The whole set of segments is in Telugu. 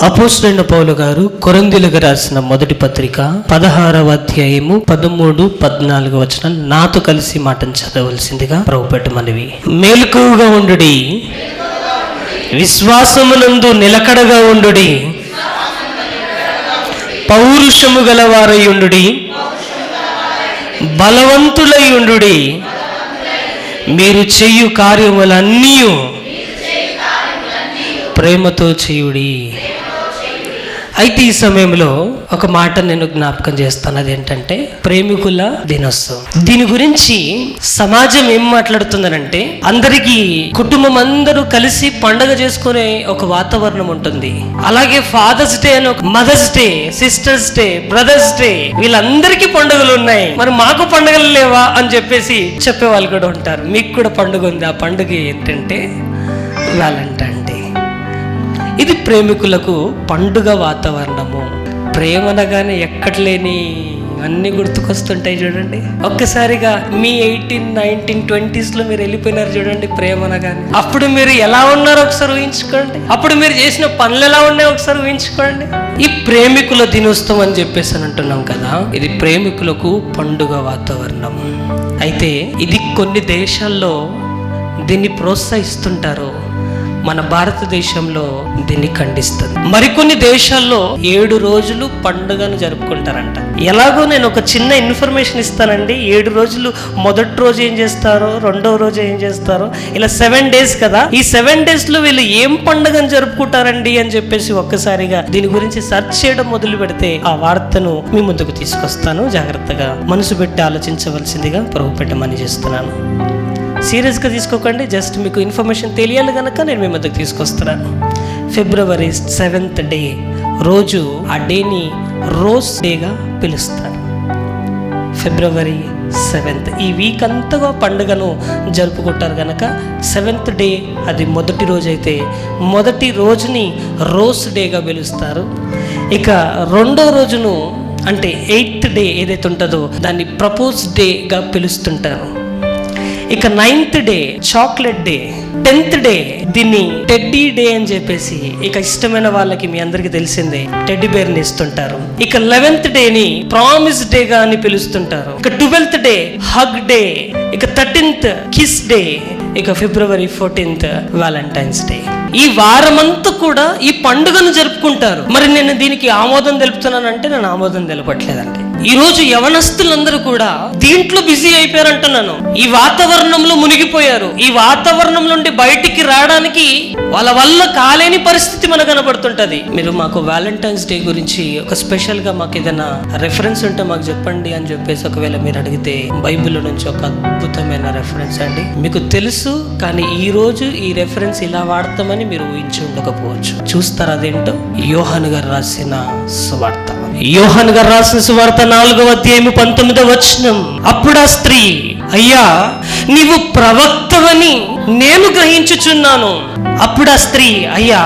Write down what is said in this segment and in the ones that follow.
అపోస్తలుడైన పౌలు గారు కొరింథీయులకు రాసిన మొదటి పత్రిక 16వ అధ్యాయము 13, 14 వచనం నాతో కలిసి మాటను చదవలసిందిగా ప్రభుపేట మనవి. మెలకువగా ఉండుడి, విశ్వాసమునందు నిలకడగా ఉండుడి, పౌరుషము గలవారై ఉండుడి, బలవంతులై ఉండుడి, మీరు చేయు కార్యములన్నీ ప్రేమతో చేయుడి. అయితే ఈ సమయంలో ఒక మాట నేను జ్ఞాపకం చేస్తాను, అదేంటంటే ప్రేమికుల దినోత్సవం. దీని గురించి సమాజం ఏం మాట్లాడుతుందనంటే, అందరికీ కుటుంబం అందరూ కలిసి పండగ చేసుకునే ఒక వాతావరణం ఉంటుంది. అలాగే ఫాదర్స్ డే అని, mothers day, sisters day, brothers day, వీళ్ళందరికీ పండుగలు ఉన్నాయి, మరి మాకు పండుగలు లేవా అని చెప్పేసి చెప్పే వాళ్ళు కూడా ఉంటారు. మీకు కూడా పండుగ ఉంది. ఆ పండుగ ఏంటంటే వ్యాలంటైన్ డే. ఇది ప్రేమికులకు పండుగ వాతావరణము. ప్రేమనగానే ఎక్కడలేని అన్నీ గుర్తుకొస్తుంటాయి చూడండి. ఒక్కసారిగా మీ 18, 19, 20s మీరు వెళ్ళిపోయినారు చూడండి ప్రేమనగానే. అప్పుడు మీరు ఎలా ఉన్నారో ఒకసారి ఊహించుకోండి. అప్పుడు మీరు చేసిన పనులు ఎలా ఉన్నాయో ఒకసారి ఊహించుకోండి. ఈ ప్రేమికుల దినోత్సవం అని చెప్పేసి అని అంటున్నాం కదా, ఇది ప్రేమికులకు పండుగ వాతావరణం. అయితే ఇది కొన్ని దేశాల్లో దీన్ని ప్రోత్సహిస్తుంటారు, మన భారతదేశంలో దీన్ని ఖండిస్తుంది. మరికొన్ని దేశాల్లో 7 రోజులు పండుగను జరుపుకుంటారంట. ఎలాగో నేను ఒక చిన్న ఇన్ఫర్మేషన్ ఇస్తానండి. 7 రోజులు, మొదటి రోజు ఏం చేస్తారో, రెండవ రోజు ఏం చేస్తారో, ఇలా 7 days కదా. ఈ 7 days లో వీళ్ళు ఏం పండుగను జరుపుకుంటారండి అని చెప్పేసి ఒక్కసారిగా దీని గురించి సెర్చ్ చేయడం మొదలు పెడితే ఆ వార్తను మీ ముందుకు తీసుకొస్తాను. జాగ్రత్తగా మనసు పెట్టి ఆలోచించవలసిందిగా ప్రభు పెట్టమని చేస్తున్నాను. సీరియస్గా తీసుకోకండి, జస్ట్ మీకు ఇన్ఫర్మేషన్ తెలియాలి కనుక నేను మీ మధ్యకు తీసుకొస్తున్నాను. February 7th డే రోజు, ఆ డేని రోజ్ డేగా పిలుస్తారు. February 7th ఈ వీక్ అంతగా పండుగను జరుపుకుంటారు కనుక 7th డే అది మొదటి రోజు అయితే మొదటి రోజుని రోజ్ డేగా పిలుస్తారు. ఇక రెండో రోజును అంటే 8th డే ఏదైతే ఉంటుందో దాన్ని ప్రపోజ్ డేగా పిలుస్తుంటారు. ఇక 9th day chocolate day, 10th day దీన్ని టెడ్డీ డే అని చెప్పేసి, ఇక ఇష్టమైన వాళ్ళకి మీ అందరికి తెలిసిందే టెడ్డీ బేర్ని ఇస్తుంటారు. ఇక 11th డేని ప్రామిస్ డేగా అని పిలుస్తుంటారు. ఇక 12th డే హగ్ డే, ఇక 13th కిస్ డే, ఇక February 14th వ్యాలంటైన్స్ డే. ఈ వారమంతా కూడా ఈ పండుగను జరుపుకుంటారు. మరి నేను దీనికి ఆమోదం తెలుపుతున్నానంటే నేను ఆమోదం తెలపట్లేదండి. ఈ రోజు యవనస్తులందరూ కూడా దీంట్లో బిజీ అయిపోయారు అంటున్నాను. ఈ వాతావరణంలో మునిగిపోయారు. ఈ వాతావరణం నుండి బయటికి రావడానికి వాళ్ళ వల్ల కాలేని పరిస్థితి మనకు కనబడుతుంటది. మీరు మాకు వ్యాలంటైన్స్ డే గురించి ఒక స్పెషల్ గా మాకు ఏదైనా రెఫరెన్స్ ఉంటే మాకు చెప్పండి అని చెప్పేసి ఒకవేళ మీరు అడిగితే, బైబిల్ నుంచి ఒక అద్భుతమైన రెఫరెన్స్ అండి. మీకు తెలుసు, కానీ ఈ రోజు ఈ రెఫరెన్స్ ఇలా వాడతామని మీరు ఊహించి ఉండకపోవచ్చు. చూస్తారా అదేంటో? యోహాను గారు రాసిన సువార్త. యోహాను గారు రాసిన సువార్త 4వ అధ్యాయము 19వ వచనం. అప్పుడు ఆ స్త్రీ, అయ్యా నీవు ప్రవక్తవని నేను గ్రహించుచున్నాను. అప్పుడు ఆ స్త్రీ, అయ్యా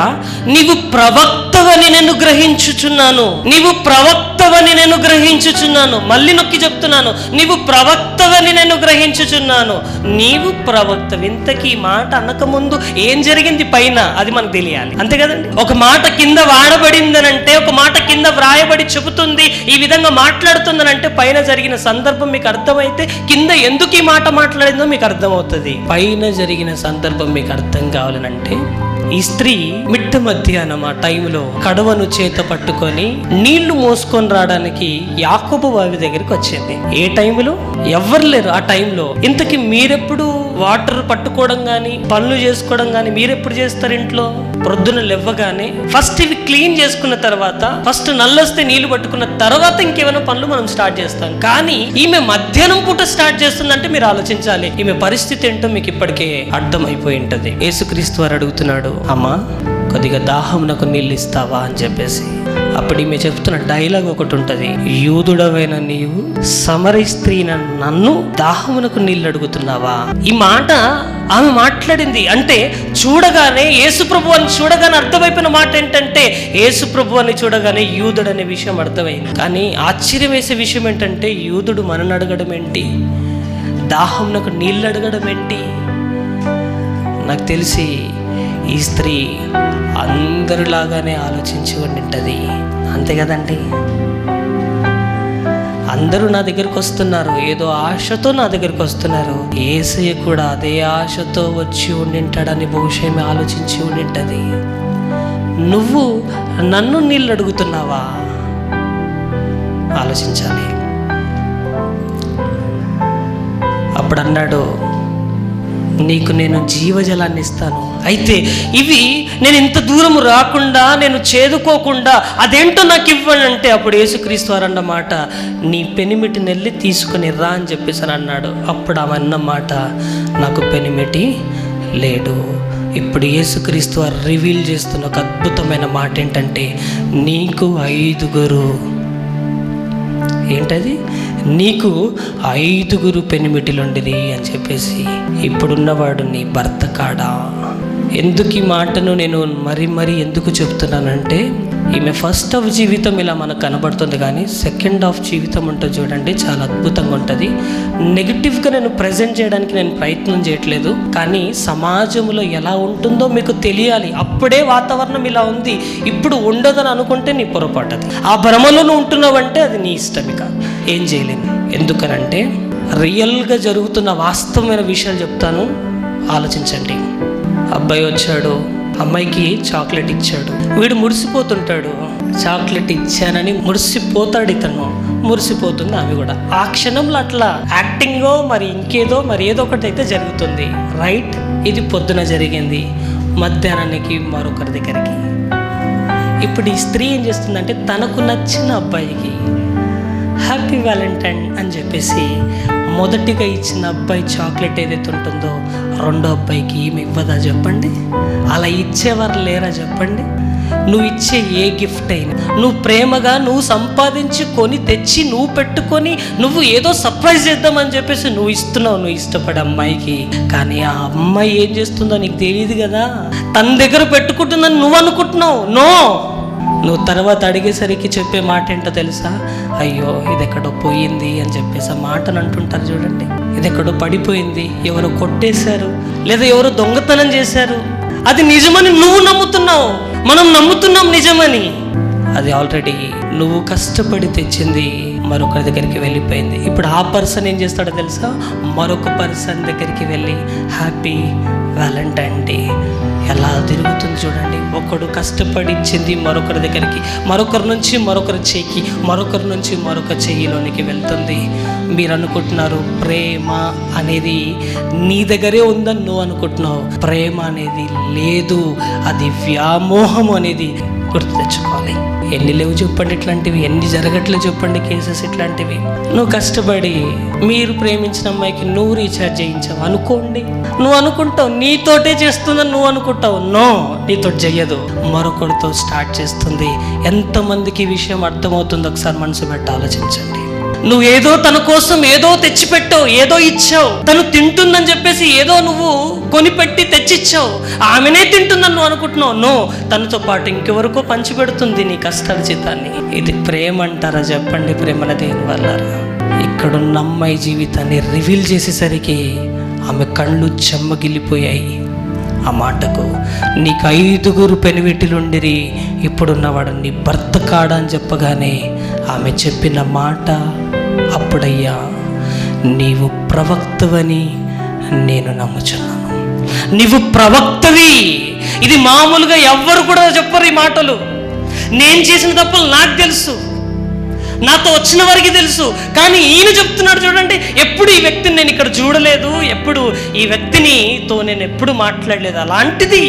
నీవు ప్రవక్తవని నేను గ్రహించుచున్నాను. నీవు ప్రవక్తవని నేను గ్రహించుచున్నాను. మళ్ళీ నొక్కి చెప్తున్నాను, నీవు ప్రవక్తవని నేను గ్రహించుచున్నాను. నీవు ప్రవక్త. ఇంతకీ మాట అనకముందు ఏం జరిగింది పైన, అది మనకు తెలియాలి, అంతే కదండి. ఒక మాట కింద వాడబడిందనంటే, ఒక మాట కింద వ్రాయబడి చెబుతుంది, ఈ విధంగా మాట్లాడుతుందనంటే పైన జరిగిన సందర్భం మీకు అర్థమైతే కింద ఎందుకు ఈ మాట మాట్లాడిందో మీకు అర్థమవుతుంది. పైన జరిగిన సందర్భం మీకు అర్థం కావాలనంటే, ఈ స్త్రీ మిట్ట మధ్యాహ్నం ఆ టైంలో కడవను చేత పట్టుకొని నీళ్లు మోసుకొని రావడానికి యాకోబు బావి దగ్గరికి వచ్చింది. ఏ టైంలో? ఎవ్వరు లేరు ఆ టైంలో. ఇంతకీ మీరెప్పుడు వాటర్ పట్టుకోవడం కానీ పనులు చేసుకోవడం కానీ మీరెప్పుడు చేస్తారు ఇంట్లో? ప్రొద్దున లేవగానే ఫస్ట్ ఇవి క్లీన్ చేసుకున్న తర్వాత, ఫస్ట్ నల్లొస్తే నీళ్లు పట్టుకున్న తర్వాత ఇంకేమైనా పనులు మనం స్టార్ట్ చేస్తాం. కానీ ఈమె మధ్యాహ్నం పూట స్టార్ట్ చేస్తుందంటే మీరు ఆలోచించాలి, ఈమె పరిస్థితి ఏంటో మీకు ఇప్పటికే అర్థమైపోయి ఉంటది. యేసుక్రీస్తు వారు అడుగుతున్నాడు, అమ్మా కొద్దిగా దాహమునకు నీళ్ళు ఇస్తావా అని చెప్పేసి. అప్పుడు ఈమె చెప్తున్న డైలాగ్ ఒకటి ఉంటుంది, యూదుడవైన నీవు సమరీ స్త్రీన నన్ను దాహమునకు నీళ్ళు అడుగుతున్నావా? ఈ మాట ఆమె మాట్లాడింది. అంటే చూడగానే యేసుప్రభు అని చూడగానే అర్థమైపోయిన మాట ఏంటంటే, యేసుప్రభు అని చూడగానే యూదుడు అనే విషయం అర్థమైంది. కానీ ఆశ్చర్యం వేసే విషయం ఏంటంటే, యూదుడు మనని అడగడం ఏంటి, దాహమునకు నీళ్ళు అడగడం ఏంటి? నాకు తెలిసి ఈ స్త్రీ అందరిలాగానే ఆలోచించి ఉండింటది. అంతే కదండి. అందరూ నా దగ్గరికి వస్తున్నారు, ఏదో ఆశతో నా దగ్గరికి వస్తున్నారు. యేసయ్య కూడా అదే ఆశతో వచ్చి ఉండింటాడని బహుశా ఆలోచించి ఉండింటది. నువ్వు నన్ను నీళ్ళు అడుగుతున్నావా? ఆలోచించాలి. అప్పుడు అన్నాడు, నీకు నేను జీవజలాన్ని ఇస్తాను. అయితే ఇవి నేను ఇంత దూరం రాకుండా, నేను చేదుకోకుండా అదేంటో నాకు ఇవ్వండి అంటే, అప్పుడు యేసుక్రీస్తు వారు అన్నమాట, నీ పెనిమిటిని వెళ్ళి తీసుకుని రా అని చెప్పేసి అన్నాడు. అప్పుడు ఆమె అన్నమాట, నాకు పెనిమిటి లేడు. ఇప్పుడు యేసుక్రీస్తు వారు రివీల్ చేస్తున్న ఒక అద్భుతమైన మాట ఏంటంటే, నీకు 5 ఏంటది, నీకు 5 పెనిమిటిలుండిరి అని చెప్పేసి. ఇప్పుడున్నవాడు నీ భర్త కాడా? ఎందుకు ఈ మాటను నేను మరీ ఎందుకు చెప్తున్నానంటే, ఈమె ఫస్ట్ హాఫ్ జీవితం ఇలా మనకు కనబడుతుంది, కానీ సెకండ్ హాఫ్ జీవితం ఉంటుంది చూడండి, చాలా అద్భుతంగా ఉంటుంది. నెగిటివ్గా నేను ప్రజెంట్ చేయడానికి నేను ప్రయత్నం చేయట్లేదు, కానీ సమాజంలో ఎలా ఉంటుందో మీకు తెలియాలి. అప్పుడే వాతావరణం ఇలా ఉంది, ఇప్పుడు ఉండదని అనుకుంటే నీ పొరపాటు. ఆ భ్రమలో నువ్వు ఉంటున్నావంటే అది నీ ఇష్టమే కాదు, ఏం చేయలేను. ఎందుకనంటే రియల్గా జరుగుతున్న వాస్తవమైన విషయాలు చెప్తాను, ఆలోచించండి. అబ్బాయి వచ్చాడు, అమ్మాయికి చాక్లెట్ ఇచ్చాడు. వీడు మురిసిపోతుంటాడు, చాక్లెట్ ఇచ్చానని మురిసిపోతాడు. ఇతను మురిసిపోతుంది, ఆమె కూడా. ఆ క్షణంలో అట్లా యాక్టింగో మరి ఇంకేదో మరి ఏదో ఒకటి అయితే జరుగుతుంది, రైట్? ఇది పొద్దున జరిగింది. మధ్యాహ్నానికి మరొకరి దగ్గరికి. ఇప్పుడు ఈ స్త్రీ ఏం చేస్తుందంటే, తనకు నచ్చిన అబ్బాయికి హ్యాపీ వ్యాలంటైన్ అని చెప్పేసి మొదటిగా ఇచ్చిన అబ్బాయి చాక్లెట్ ఏదైతే ఉంటుందో, రెండో అబ్బాయికి ఈమె ఇవ్వదా చెప్పండి? అలా ఇచ్చేవారు లేరా చెప్పండి? నువ్వు ఇచ్చే ఏ గిఫ్ట్ అయినా, నువ్వు ప్రేమగా నువ్వు సంపాదించి కొని తెచ్చి నువ్వు పెట్టుకొని నువ్వు ఏదో సర్ప్రైజ్ చేద్దామని చెప్పేసి నువ్వు ఇస్తున్నావు, నువ్వు ఇష్టపడే అమ్మాయికి. కానీ ఆ అమ్మాయి ఏం చేస్తుందో నీకు తెలియదు కదా, తన దగ్గర పెట్టుకుంటుందని నువ్వు అనుకుంటున్నావు. నో, నువ్వు తర్వాత అడిగేసరికి చెప్పే మాట ఏంటో తెలుసా? అయ్యో ఇది ఎక్కడో పోయింది అని చెప్పేసి ఆ మాటను అంటుంటారు చూడండి. ఇది ఎక్కడో పడిపోయింది, ఎవరో కొట్టేశారు, లేదా ఎవరో దొంగతనం చేశారు. అది నిజమని నువ్వు నమ్ముతున్నావు, మనం నమ్ముతున్నాం నిజమని. అది ఆల్రెడీ నువ్వు కష్టపడి తెచ్చింది మరొకరి దగ్గరికి వెళ్ళిపోయింది. ఇప్పుడు ఆ పర్సన్ ఏం చేస్తాడో తెలుసా? మరొక పర్సన్ దగ్గరికి వెళ్ళి హ్యాపీ వ్యాలంటైన్ డే ఎలా తిరుగుతుంది చూడండి. ఒకడు కష్టపడి ఇచ్చింది మరొకరి దగ్గరికి, మరొకరి నుంచి మరొకరి చెయ్యికి, మరొకరి నుంచి మరొక చెయ్యిలోనికి వెళ్తుంది. మీరు అనుకుంటున్నారు ప్రేమ అనేది నీ దగ్గరే ఉందని నువ్వు అనుకుంటున్నావు. ప్రేమ అనేది లేదు, అది వ్యామోహం అనేది గుర్తు తెచ్చుకోవాలి. ఎన్ని లేవు చెప్పండి ఇట్లాంటివి, ఎన్ని జరగట్లేదు చెప్పండి కేసెస్ ఇట్లాంటివి. నువ్వు కష్టపడి మీరు ప్రేమించిన అమ్మాయికి నువ్వు రీఛార్జ్ చేయించావు అనుకోండి, నువ్వు అనుకుంటావు నీతోటే చేస్తుందని నువ్వు అనుకుంటావు. నో, నీతో చెయ్యదు, మరొకరితో స్టార్ట్ చేస్తుంది. ఎంతమందికి ఈ విషయం అర్థమవుతుందో ఒకసారి మనసు పెట్టి ఆలోచించండి. నువ్వు ఏదో తన కోసం ఏదో తెచ్చిపెట్టావు, ఏదో ఇచ్చావు, తను తింటుందని చెప్పేసి ఏదో నువ్వు కొనిపెట్టి తెచ్చిచ్చావు, ఆమెనే తింటుందని నువ్వు అనుకుంటున్నావు. నో, తనతో పాటు ఇంకెవరికో పంచిపెడుతుంది నీ కష్టార్జితాన్ని. ఇది ప్రేమ అంటారా చెప్పండి? ప్రేమల దేని వల్ల? ఇక్కడున్న అమ్మాయి జీవితాన్ని రివీల్ చేసేసరికి ఆమె కళ్ళు చెమ్మగిల్లిపోయాయి. ఆ మాటకు, నీకు 5 పెనివిటిలుండిరి, ఇప్పుడున్నవాడు నీ భర్త కాడా అని చెప్పగానే ఆమె చెప్పిన మాట, అప్పుడయ్యా నీవు ప్రవక్తవని నేను నమ్ముచున్నాను. నీవు ప్రవక్తవి. ఇది మామూలుగా ఎవ్వరు కూడా చెప్పరు ఈ మాటలు. నేను చేసిన తప్పులు నాకు తెలుసు, నాతో వచ్చిన వారికి తెలుసు, కానీ ఈయన చెప్తున్నాడు చూడండి. ఎప్పుడు ఈ వ్యక్తిని నేను ఇక్కడ చూడలేదు, ఎప్పుడు ఈ వ్యక్తినితో నేను ఎప్పుడు మాట్లాడలేదు. అలాంటిది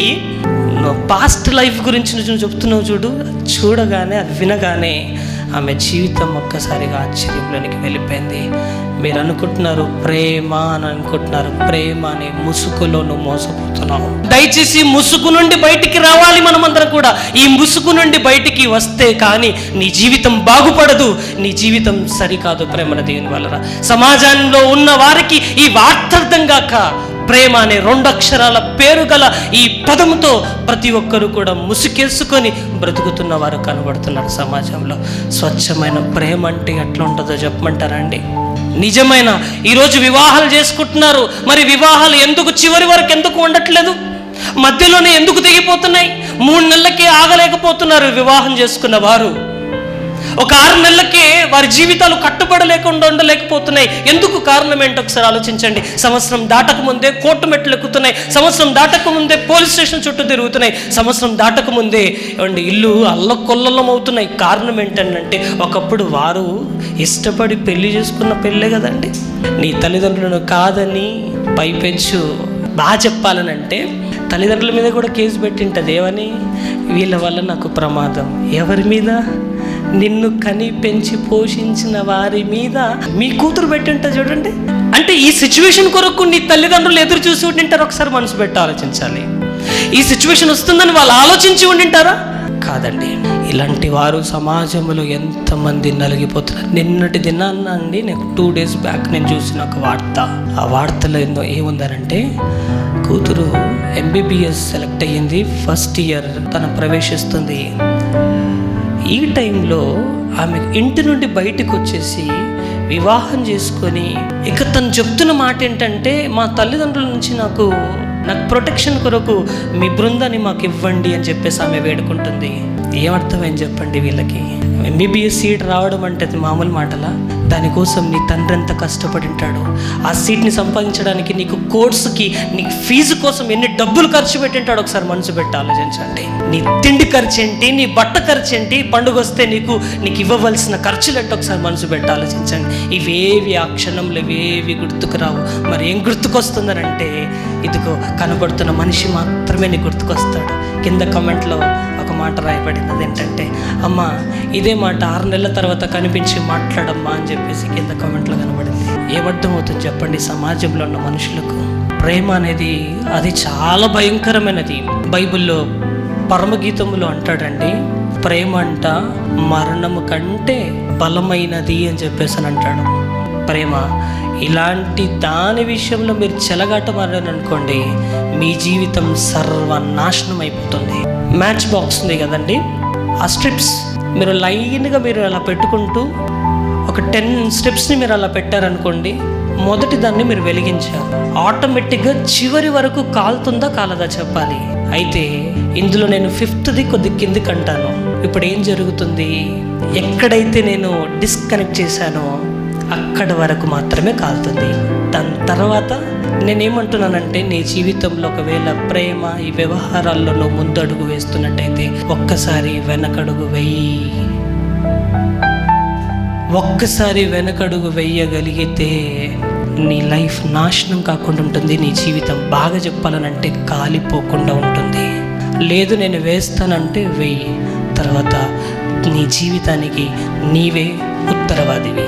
పాస్ట్ లైఫ్ గురించి నువ్వు చెప్తున్నావు చూడు. చూడగానే అది వినగానే ఆమె జీవితం ఒక్కసారిగా ఆశ్చర్యంలోనికి వెళ్ళిపోయింది. మీరు అనుకుంటున్నారు ప్రేమ అని అనుకుంటున్నారు, ప్రేమ అనే ముసుగులో నువ్వు మోసపోతున్నావు. దయచేసి ముసుగు నుండి బయటికి రావాలి మనమందరం కూడా. ఈ ముసుగు నుండి బయటికి వస్తే కానీ నీ జీవితం బాగుపడదు, నీ జీవితం సరికాదు. ప్రేమల దేవుని వలన సమాజంలో ఉన్న వారికి ఈ వార్తార్థం గాక ప్రేమ అనే 2 అక్షరాల పేరు గల ఈ పదముతో ప్రతి ఒక్కరు కూడా ముసుకేసుకొని బ్రతుకుతున్న వారు కనబడుతున్నారు సమాజంలో. స్వచ్ఛమైన ప్రేమ అంటే ఎట్లా ఉంటుందో చెప్పమంటారండి? నిజమైన ఈరోజు వివాహాలు చేసుకుంటున్నారు, మరి వివాహాలు ఎందుకు చివరి వరకు ఎందుకు ఉండట్లేదు? మధ్యలోనే ఎందుకు తెగిపోతున్నాయి? 3 నెలలకే ఆగలేకపోతున్నారు వివాహం చేసుకున్న వారు. ఒక 6 నెలలకే వారి జీవితాలు కట్టుబడలేకుండా ఉండలేకపోతున్నాయి. ఎందుకు? కారణం ఏంటో ఒకసారి ఆలోచించండి. సంవత్సరం దాటక ముందే కోర్టు మెట్లు ఎక్కుతున్నాయి, సంవత్సరం దాటక ముందే పోలీస్ స్టేషన్ చుట్టూ తిరుగుతున్నాయి, సంవత్సరం దాటక ముందే ఇల్లు అల్లకొల్లలం అవుతున్నాయి. కారణం ఏంటంటే ఒకప్పుడు వారు ఇష్టపడి పెళ్లి చేసుకున్న పెళ్ళే కదండి. నీ తల్లిదండ్రులను కాదని పైపెంచు బాగా చెప్పాలనంటే తల్లిదండ్రుల మీద కూడా కేసు పెట్టింటది. ఏమని? వీళ్ళ వల్ల నాకు ప్రమాదం. ఎవరి మీద? నిన్ను కని పెంచి పోషించిన వారి మీద మీ కూతురు పెట్టింటారు చూడండి. అంటే ఈ సిచ్యువేషన్ కొరకు నీ తల్లిదండ్రులు ఎదురు చూసి ఉండింటారు. ఒకసారి మనసు పెట్టి ఆలోచించాలి. ఈ సిచ్యువేషన్ వస్తుందని వాళ్ళు ఆలోచించి ఉండింటారా? కాదండి. ఇలాంటి వారు సమాజంలో ఎంతమంది నలిగిపోతున్నారు. నిన్నటి దినాన్న అండి, నేను 2 days బ్యాక్ నేను చూసిన ఒక వార్త. ఆ వార్తలో ఏముందనంటే, కూతురు MBBS సెలెక్ట్ అయ్యింది, ఫస్ట్ ఇయర్ తను ప్రవేశిస్తుంది. ఈ టైంలో ఆమె ఇంటి నుండి బయటకు వచ్చేసి వివాహం చేసుకొని, ఇక తను చెప్తున్న మాట ఏంటంటే, మా తల్లిదండ్రుల నుంచి నాకు ప్రొటెక్షన్ కొరకు మీ బృందాన్ని మాకు ఇవ్వండి అని చెప్పేసి ఆమె వేడుకుంటుంది. ఏమర్థమైంది చెప్పండి వీళ్ళకి? MBBS సీట్ రావడం అంటే అది మామూలు మాటలా? దానికోసం నీ తండ్రి ఎంత కష్టపడి ఉంటాడు. ఆ సీట్ని సంపాదించడానికి నీకు కోర్సుకి, నీకు ఫీజు కోసం ఎన్ని డబ్బులు ఖర్చు పెట్టింటాడు. ఒకసారి మనసు పెట్టి ఆలోచించండి. నీ తిండి ఖర్చు ఏంటి, నీ బట్ట ఖర్చు ఏంటి, పండుగ వస్తే నీకు ఇవ్వవలసిన ఖర్చులు ఏంటో ఒకసారి మనసు పెట్టి ఆలోచించండి. ఇవేవి ఆ క్షణంలో ఇవేవి గుర్తుకు రావు. మరి ఏం గుర్తుకొస్తుందనంటే, ఇదిగో కనబడుతున్న మనిషి మాత్రమే నీకు గుర్తుకొస్తాడు. కింద కమెంట్లో ఒక మాట రాయబడింది. అదేంటంటే, అమ్మ ఇదే మాట 6 నెలల తర్వాత కనిపించి మాట్లాడమ్మా అని చెప్పేసి కింద కామెంట్లో కనబడింది. ఏమర్థమవుతుంది చెప్పండి సమాజంలో ఉన్న మనుషులకు? ప్రేమ అనేది అది చాలా భయంకరమైనది. బైబిల్లో పరమగీతములో అంటాడండి, ప్రేమ అంట మరణము కంటే బలమైనది అని చెప్పేసి అని అంటాడు. ప్రేమ ఇలాంటి దాని విషయంలో మీరు చెలగాటమారని అనుకోండి, మీ జీవితం సర్వనాశనం అయిపోతుంది. మ్యాచ్ బాక్స్ ఉంది కదండి, ఆ స్ట్రిప్స్ మీరు లైన్గా మీరు అలా పెట్టుకుంటూ ఒక 10 స్టెప్స్ని మీరు అలా పెట్టారనుకోండి, మొదటి దాన్ని మీరు వెలిగించారు, ఆటోమేటిక్గా చివరి వరకు కాలుతుందా కాలదా చెప్పాలి. అయితే ఇందులో నేను 5th కొద్ది కిందికి అంటాను. ఇప్పుడు ఏం జరుగుతుంది? ఎక్కడైతే నేను డిస్కనెక్ట్ చేశానో అక్కడ వరకు మాత్రమే కాలుతుంది. దాని తర్వాత నేనేమంటున్నానంటే, నీ జీవితంలో ఒకవేళ ప్రేమ ఈ వ్యవహారాల్లో నువ్వు ముందడుగు వేస్తున్నట్టయితే ఒక్కసారి వెనకడుగు వెయ్యగలిగితే నీ లైఫ్ నాశనం కాకుండా ఉంటుంది. నీ జీవితం బాగా చెప్పాలనంటే కాలిపోకుండా ఉంటుంది. లేదు నేను వేస్తానంటే వెయ్యి, తర్వాత నీ జీవితానికి నీవే ఉత్తరవాదివి.